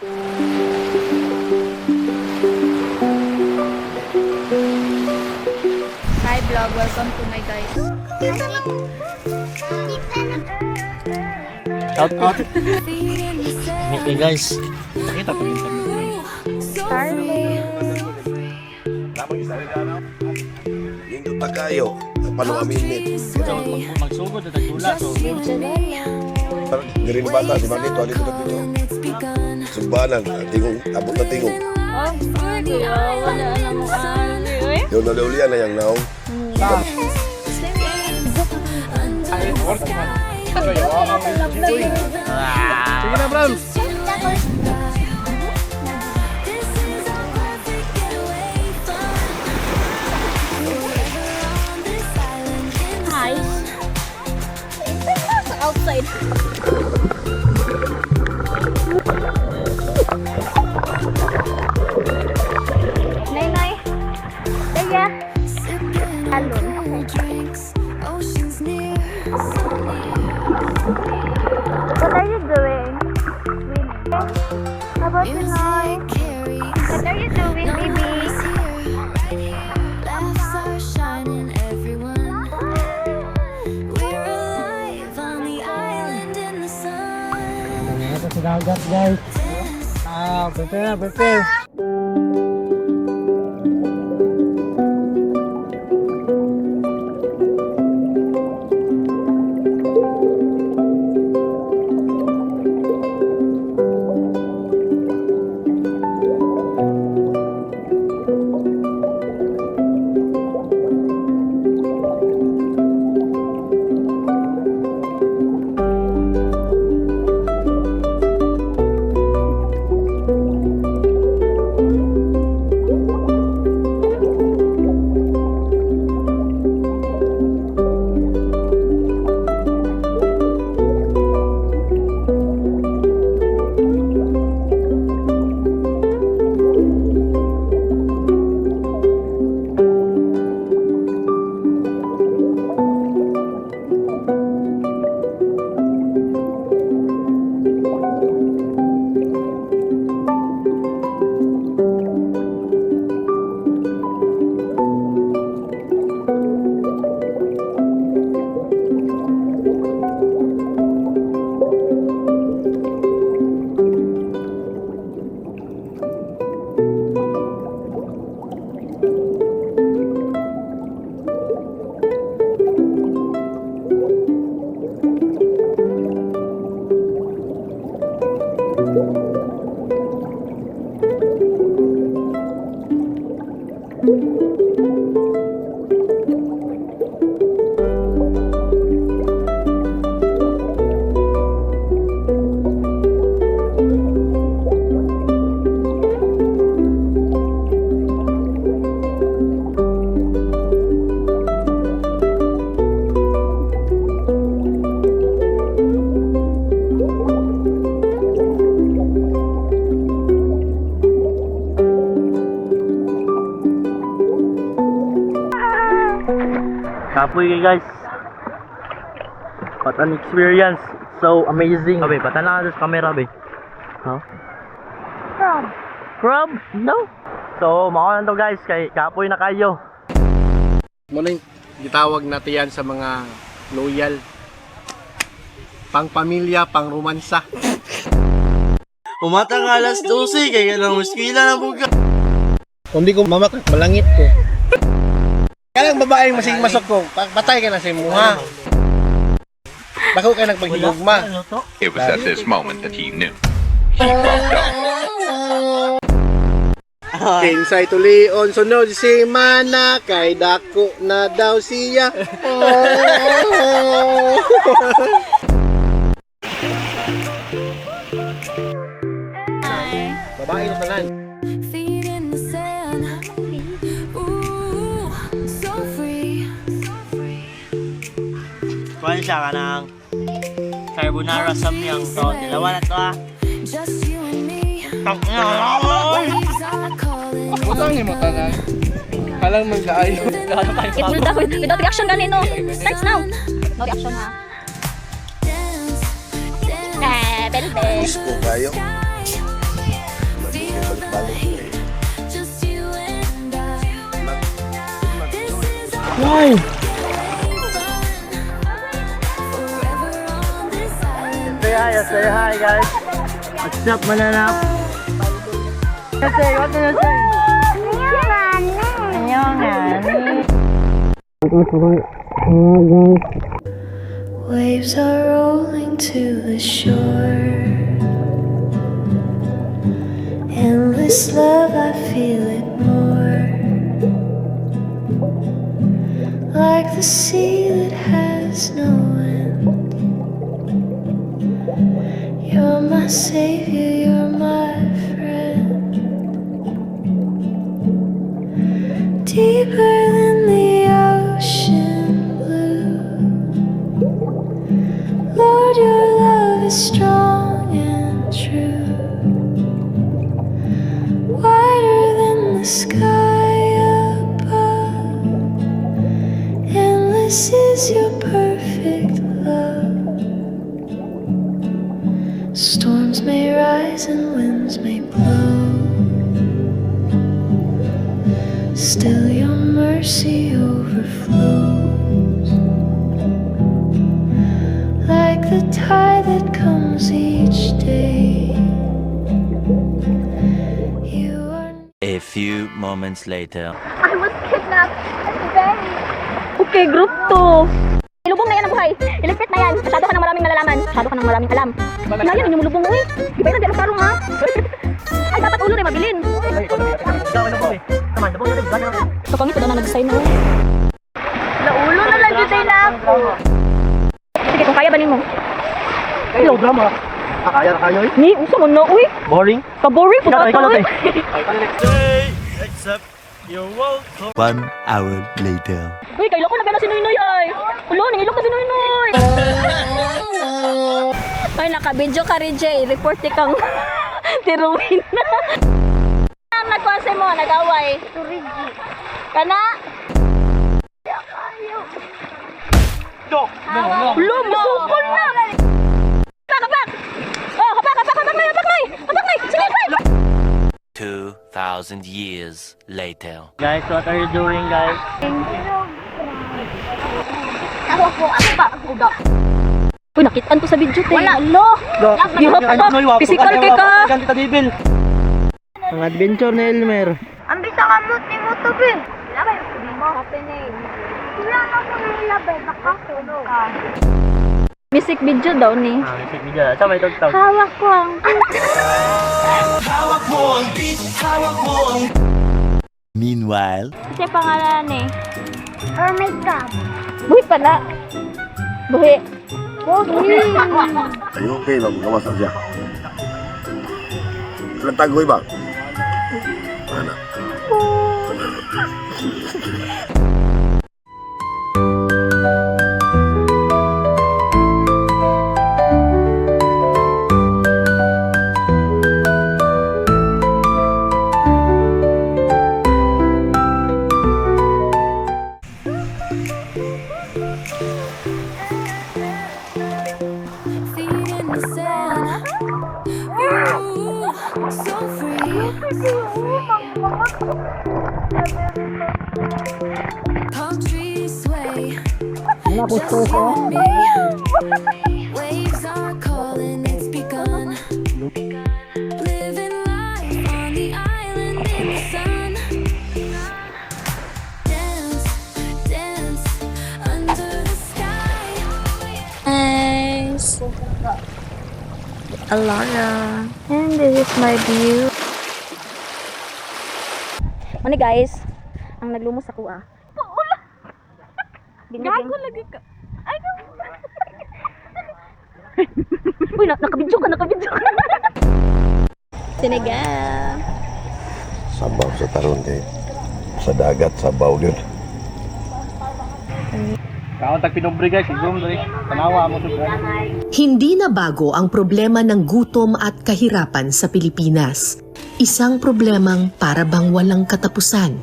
Hi vlog, welcome to my guys. Shout out. Okay guys. Nakita pa rin kami. Nindot pa kayo. Paano aminit? Magsugod at nagdula. So, Diri ni bata, si Manito, alito na dito. Sumbanan, tingong, abot na tingong. Oh, good. Wala na mo ali. Yung nalaulian na yung naong. sige na Brams. Hi. Outside. Nay. Daya. Alon. What are you doing? How about you, Noy? What are you doing, baby? Ito si dagat guys. Prepare. Kapoy guys. What an experience. So amazing. Abe, patan lang sa camera be. Huh? Crab? No. So, mao to guys, kay kapoy na kayo. Muna yung gitawag natin yan sa mga loyal. Pang pamilya, pang romansa. Umatang alas 12 kay kanang muskila na buga. Kung di ko mamakak, malangit ko. Kailang babaeng masing masok ko, patay ka na sa imuha. Bako kayo nagpaghigugma. It was at this moment that he knew. He fucked up. Kinsay tulion sunod si Mana, kay dako na daw siya. Babae na tanan. Kuhan siya ka ng carbonara samyang to. Dalawa na to ah. Utang ni mo tanan. Halang mag-aayo. Without reaction kanino. Starts now. No reaction ha. Gusto kayo. Ay! Say hi guys. What's up, mananap? What do you say? Waves are rolling to the shore. Endless love, I feel it more. Like the sea that has no end. You're my savior, you're my friend. Deeper than the ocean blue. Lord, your love is strong and true. Wider than the sky above. Endless is your perfect love. Storms may rise and winds may blow. Still your mercy overflows. Like the tide that comes each day. You are A few moments later. I was kidnapped and buried. Okay, group 2. Ilubong na yan ang buhay. Iligpit na yan. Masyado ka ng maraming nalalaman. Masyado ka ng maraming alam. Ngayon, inyong lubong mo eh. Di ba yun, di karong ha? Ay, dapat ulo na mabilin. So, pangit na nag-sign na. Naulo na lang dito na ako. Sige, kung kaya banin mo. Hello, drama. Kaya eh. Ni, usa mo na, uy. Boring? Ka-boring po ka Ikaw, uy. Except you're welcome. 1 hour later. Uy, kailo ko na gana si Noynoy ay. Ulo, nangilok na si Noynoy. Ay, naka-video ka rin, Jay. Report kang tiruin na. Ang nagkwase mo, nag-away. Turigi. Kana? Ulo, musukol na. Kapak! Oh, kapak nay! Sige, kapak! 2,000 years later. Guys, what are you doing, guys? Ako ba? Uy, nakitaan to sa video, te. Wala, no! You have to, physical kay ka! Ganti Devil. Ang adventure ni Elmer. Ang bisa kamot ni mo to, be. Wala ba yung sabi mo? Happening. Wala na ko nilabay. Baka sunog ka. Music video daw ni. Music video. Saan may tugtog? Hawak ko ang... Meanwhile, Kasi pangalan eh. Or may cup. Buhi pa na. Buhi. Ay, okay lang, gawas na siya. Ilang tagoy ba? Ano? feet in the sand. Ooh, so free. Palm trees sway. Just you and me. Waves are calling, it's begun. Living life on the island in the sun. Dance, dance under the sky. Nice. Alana. And this is my view. Ano guys? Ang naglumos ako ah. Gago lagi ka. Ay, uy, nakabidyo ka. Sinigang. Sabaw sa taron kay sa dagat, sabaw yun. Kaon tag pinombre guys, igom dre. Tanawa mo to. Hindi na bago ang problema ng gutom at kahirapan sa Pilipinas. Isang problemang para bang walang katapusan.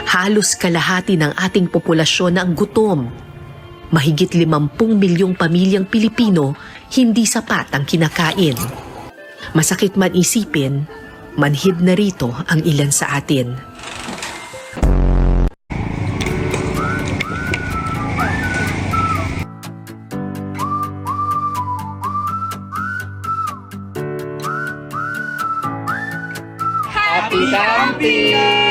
Halos kalahati ng ating populasyon ang gutom. Mahigit 50 milyong pamilyang Pilipino hindi sapat ang kinakain. Masakit man isipin, manhid na rito ang ilan sa atin. Kampi!